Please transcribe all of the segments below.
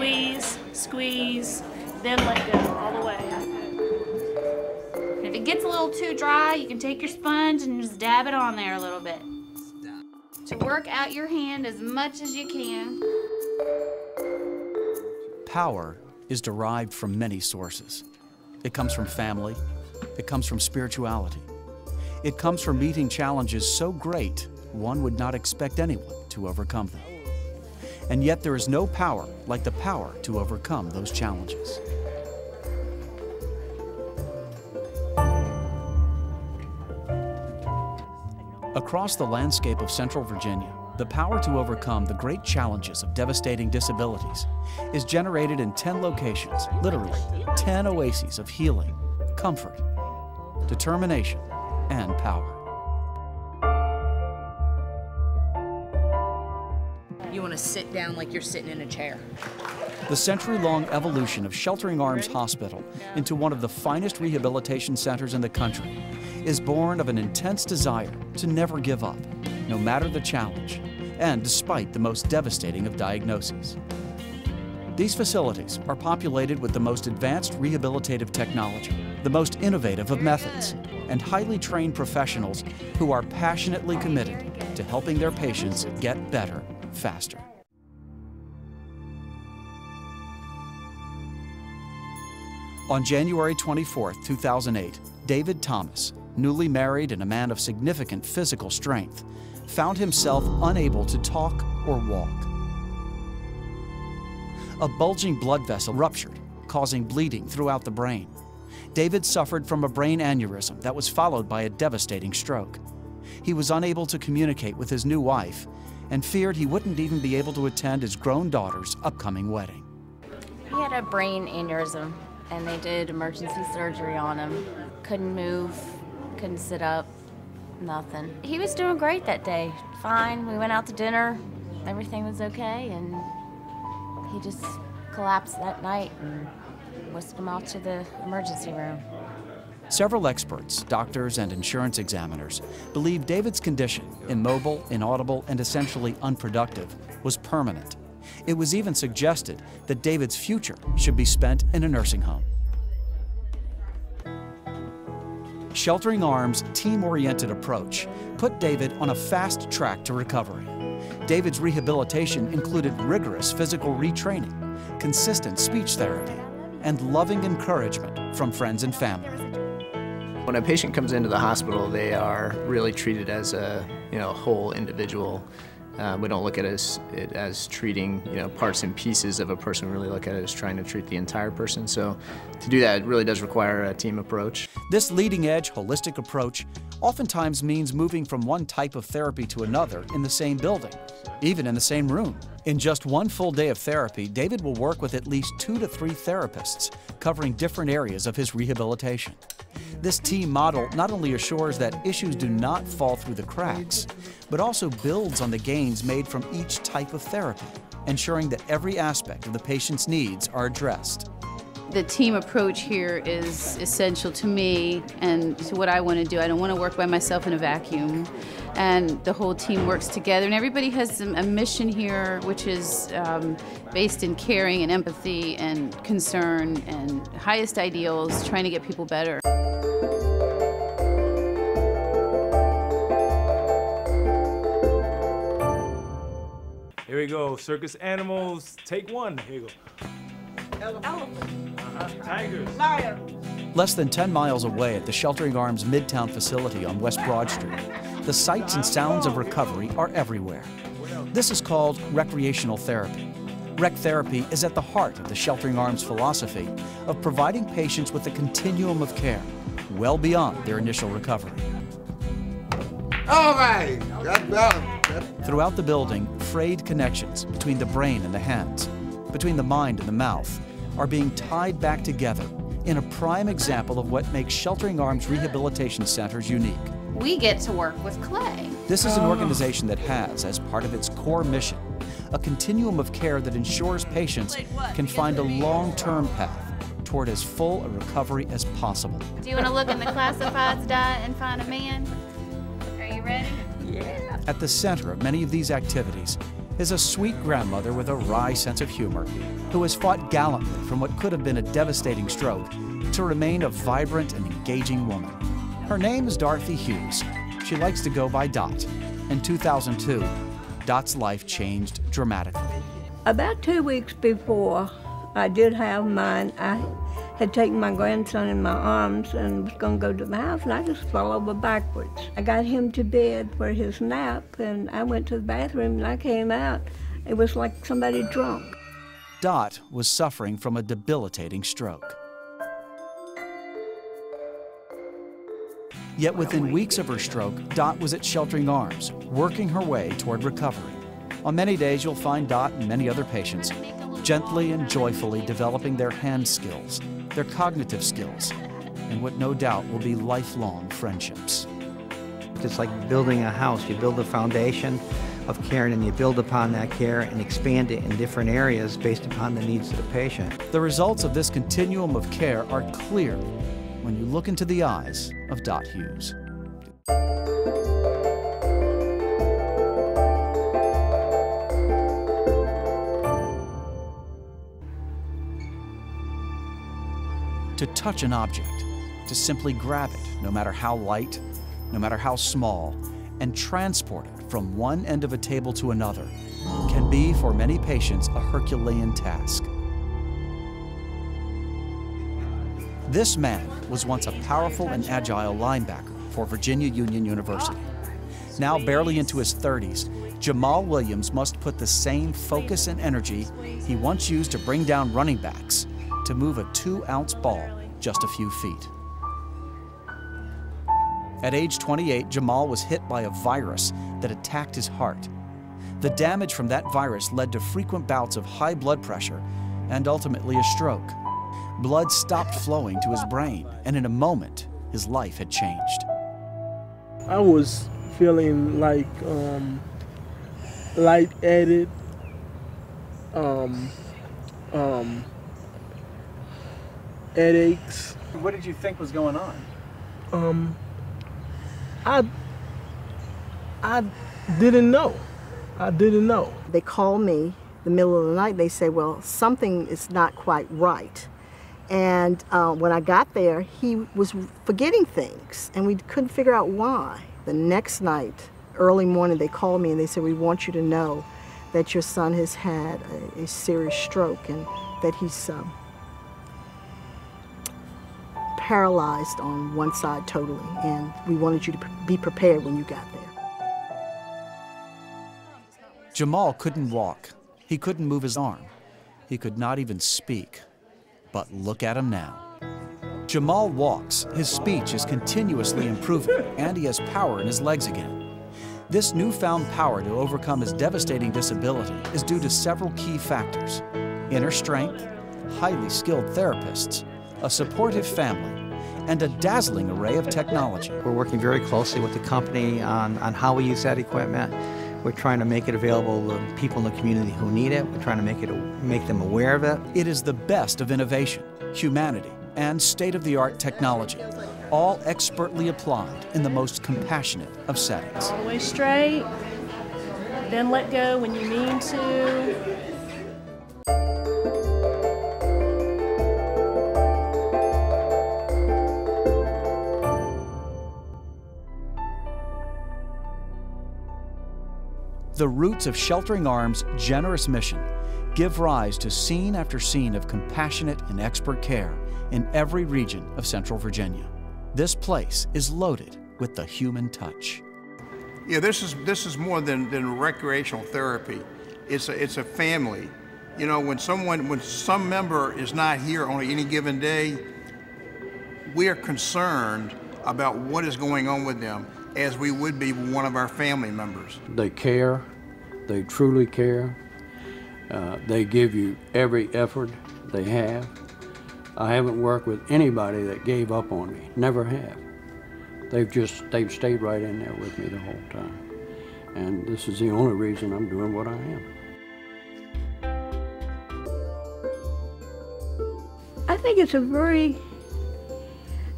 Squeeze, squeeze, then let go all the way. If it gets a little too dry, you can take your sponge and just dab it on there a little bit. To work out your hand as much as you can. Power is derived from many sources. It comes from family. It comes from spirituality. It comes from meeting challenges so great, one would not expect anyone to overcome them. And yet there is no power like the power to overcome those challenges. Across the landscape of Central Virginia, the power to overcome the great challenges of devastating disabilities is generated in 10 locations, literally 10 oases of healing, comfort, determination, and power. You want to sit down like you're sitting in a chair. The century-long evolution of Sheltering Arms Hospital into one of the finest rehabilitation centers in the country is born of an intense desire to never give up, no matter the challenge, and despite the most devastating of diagnoses. These facilities are populated with the most advanced rehabilitative technology, the most innovative of methods, and highly trained professionals who are passionately committed to helping their patients get better faster. On January 24, 2008, David Thomas, newly married and a man of significant physical strength, found himself unable to talk or walk. A bulging blood vessel ruptured, causing bleeding throughout the brain. David suffered from a brain aneurysm that was followed by a devastating stroke. He was unable to communicate with his new wife and feared he wouldn't even be able to attend his grown daughter's upcoming wedding. He had a brain aneurysm, and they did emergency surgery on him. Couldn't move, couldn't sit up, nothing. He was doing great that day, fine. We went out to dinner, everything was okay, and he just collapsed that night and whisked him out to the emergency room. Several experts, doctors, and insurance examiners believe David's condition, immobile, inaudible, and essentially unproductive, was permanent. It was even suggested that David's future should be spent in a nursing home. Sheltering Arms' team-oriented approach put David on a fast track to recovery. David's rehabilitation included rigorous physical retraining, consistent speech therapy, and loving encouragement from friends and family. When a patient comes into the hospital, they are really treated as a whole individual. We don't look at it as treating parts and pieces of a person. We really look at it as trying to treat the entire person. So to do that, it really does require a team approach. This leading-edge, holistic approach oftentimes means moving from one type of therapy to another in the same building, even in the same room. In just one full day of therapy, David will work with at least 2 to 3 therapists, covering different areas of his rehabilitation. This team model not only assures that issues do not fall through the cracks, but also builds on the gains made from each type of therapy, ensuring that every aspect of the patient's needs are addressed. The team approach here is essential to me and to what I want to do. I don't want to work by myself in a vacuum. And the whole team works together, and everybody has a mission here which is based in caring and empathy and concern and highest ideals, trying to get people better. Here we go, circus animals, take 1. Here you go. Tigers. Less than 10 miles away at the Sheltering Arms Midtown facility on West Broad Street, the sights and sounds of recovery are everywhere. This is called recreational therapy. Rec therapy is at the heart of the Sheltering Arms philosophy of providing patients with a continuum of care, well beyond their initial recovery. All right, got balance. Throughout the building, frayed connections between the brain and the hands, between the mind and the mouth, are being tied back together in a prime example of what makes Sheltering Arms rehabilitation centers unique. We get to work with clay. This is an organization that has, as part of its core mission, a continuum of care that ensures patients can find a long-term path toward as full a recovery as possible. Do you want to look in the classifieds diet and find a man? Are you ready? Yeah. At the center of many of these activities is a sweet grandmother with a wry sense of humor who has fought gallantly from what could have been a devastating stroke to remain a vibrant and engaging woman. Her name is Dorothy Hughes. She likes to go by Dot. In 2002, Dot's life changed dramatically. About 2 weeks before I did have mine, I had taken my grandson in my arms and was going to go to the house, and I just fell over backwards. I got him to bed for his nap, and I went to the bathroom, and I came out. It was like somebody drunk. Dot was suffering from a debilitating stroke. Yet within weeks of her stroke, Dot was at Sheltering Arms, working her way toward recovery. On many days, you'll find Dot and many other patients gently and joyfully developing their hand skills, their cognitive skills, and what no doubt will be lifelong friendships. It's like building a house. You build a foundation of care, and then you build upon that care and expand it in different areas based upon the needs of the patient. The results of this continuum of care are clear when you look into the eyes of Dot Hughes. To touch an object, to simply grab it, no matter how light, no matter how small, and transport it from one end of a table to another, can be, for many patients, a Herculean task. This man was once a powerful and agile linebacker for Virginia Union University. Now barely into his 30s, Jamaal Williams must put the same focus and energy he once used to bring down running backs to move a 2-ounce ball just a few feet. At age 28, Jamaal was hit by a virus that attacked his heart. The damage from that virus led to frequent bouts of high blood pressure and ultimately a stroke. Blood stopped flowing to his brain, and in a moment, his life had changed. I was feeling like lightheaded, headaches. What did you think was going on? I didn't know. I didn't know. They called me the middle of the night. They say, well, something is not quite right. And when I got there, he was forgetting things, and we couldn't figure out why. The next night, early morning, they called me and they said, we want you to know that your son has had a serious stroke and that he's paralyzed on one side totally, and we wanted you to be prepared when you got there. Jamaal couldn't walk. He couldn't move his arm. He could not even speak. But look at him now. Jamaal walks, his speech is continuously improving, and he has power in his legs again. This newfound power to overcome his devastating disability is due to several key factors: inner strength, highly skilled therapists, a supportive family, and a dazzling array of technology. We're working very closely with the company on how we use that equipment. We're trying to make it available to people in the community who need it. We're trying to make them aware of it. It is the best of innovation, humanity, and state-of-the-art technology, all expertly applied in the most compassionate of settings. All the way straight, then let go when you mean to. The roots of Sheltering Arms' generous mission give rise to scene after scene of compassionate and expert care in every region of Central Virginia. This place is loaded with the human touch. Yeah, this is more than recreational therapy. It's a family. You know, when some member is not here on any given day, we are concerned about what is going on with them, as we would be one of our family members. They care, they truly care. They give you every effort they have. I haven't worked with anybody that gave up on me, never have. They've stayed right in there with me the whole time. And this is the only reason I'm doing what I am. I think it's a very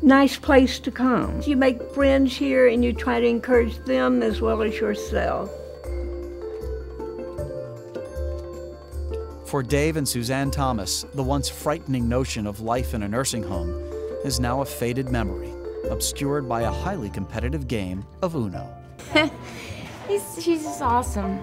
nice place to come. You make friends here and you try to encourage them as well as yourself. For Dave and Suzanne Thomas, the once frightening notion of life in a nursing home is now a faded memory, obscured by a highly competitive game of Uno. She's just awesome.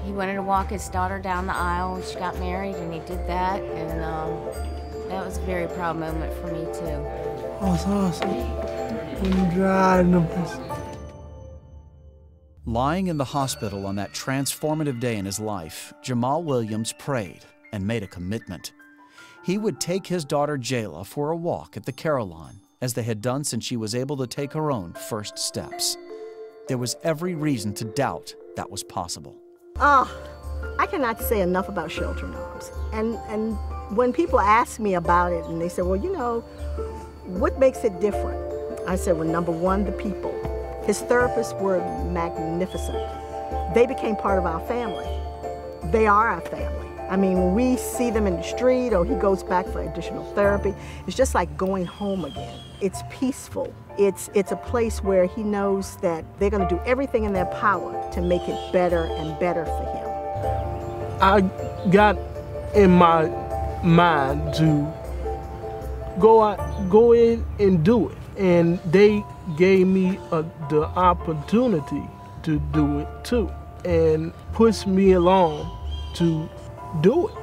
He wanted to walk his daughter down the aisle when she got married, and he did that, and that was a very proud moment for me, too. Oh, it's awesome. When you drive numbers. Lying in the hospital on that transformative day in his life, Jamaal Williams prayed and made a commitment. He would take his daughter Jayla for a walk at the Caroline, as they had done since she was able to take her own first steps. There was every reason to doubt that was possible. I cannot say enough about Sheltering Arms. And when people ask me about it and they say, well, you know, what makes it different? I said, well, number one, the people. His therapists were magnificent. They became part of our family. They are our family. I mean, when we see them in the street or he goes back for additional therapy, it's just like going home again. It's peaceful. It's a place where he knows that they're going to do everything in their power to make it better and better for him. I got in my mind to go in and do it. And they gave me the opportunity to do it too, and pushed me along to do it.